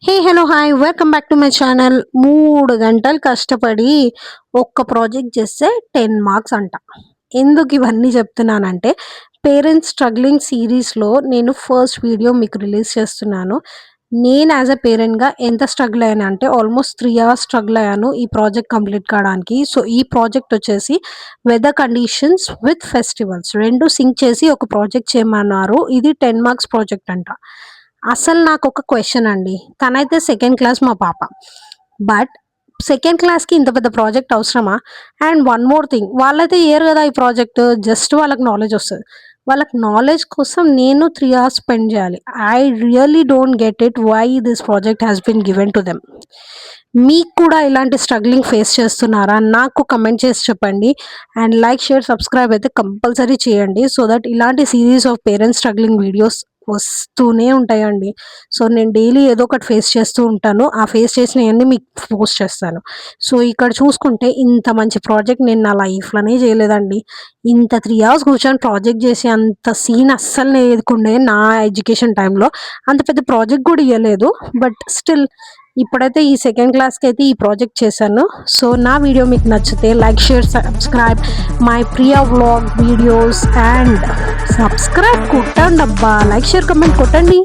Hey hello hi welcome back to my channel. 3 గంటలు కష్టపడి ఒక్క ప్రాజెక్ట్ చేస్తే 10 మార్క్స్ అంట. ఎందుకు ఇవన్నీ చెప్తున్నానంటే, పేరెంట్స్ స్ట్రగ్లింగ్ సిరీస్లో నేను ఫస్ట్ వీడియో మీకు రిలీజ్ చేస్తున్నాను. నేను యాజ్ అ పేరెంట్గా ఎంత స్ట్రగుల్ అయ్యాను అంటే ఆల్మోస్ట్ 3 hours స్ట్రగుల్ అయ్యాను ఈ ప్రాజెక్ట్ కంప్లీట్ కావడానికి. సో ఈ ప్రాజెక్ట్ వచ్చేసి వెదర్ కండిషన్స్ విత్ ఫెస్టివల్స్ రెండు సింక్ చేసి ఒక ప్రాజెక్ట్ చేయమన్నారు. ఇది 10 మార్క్స్ ప్రాజెక్ట్ అంట. అసలు నాకొక క్వెషన్ అండి. తనైతే సెకండ్ క్లాస్ మా పాప. బట్ సెకండ్ క్లాస్‌కి ఇంత పెద్ద ప్రాజెక్ట్ అవసరమా? అండ్ వన్ మోర్ థింగ్, వాళ్ళైతే చెయ్యరు గదా! ఈ ప్రాజెక్ట్. జస్ట్ వాళ్ళకి నాలెడ్జ్ ఒస్తది. వాళ్ళకి నాలెడ్జ్ కోసం నేను 3 hours స్పెండ్ జేయాలి. I really don't get it why this project has been given to them. మీకు కూడా ఇలాంటి స్ట్రగ్లింగ్ ఫేస్ చేస్తున్నారా? నాకు కమెంట్ చేసి చెప్పండి. అండ్ లైక్, షేర్, సబ్స్క్రైబ్ అయితే కంపల్సరీ చేయండి. సో దట్ ఇలాంటి series of parents struggling videos వస్తూనే ఉంటాయండి. సో నేను డైలీ ఏదో ఒకటి ఫేస్ చేస్తూ ఉంటాను. ఆ ఫేస్ చేసినయన్నీ మీకు పోస్ట్ చేస్తాను. సో ఇక్కడ చూసుకుంటే ఇంత మంచి ప్రాజెక్ట్ నేను నా లైఫ్‌లోనే చేయలేదండి. ఇంత 3 hours కూర్చొని ప్రాజెక్ట్ చేసే అంత సీన్ అస్సలు లేకుండే నా ఎడ్యుకేషన్ టైమ్‌లో. అంత పెద్ద ప్రాజెక్ట్ కూడా ఇయ్యలేదు. బట్ స్టిల్ ఇప్పుడైతే ఈ సెకండ్ క్లాస్‌కైతే ఈ ప్రాజెక్ట్ చేశాను. సో నా వీడియో మీకు నచ్చితే like, share, subscribe my Priya vlog videos and subscribe కొట్టండబ్బా! లైక్, షేర్, కామెంట్ కొట్టండి.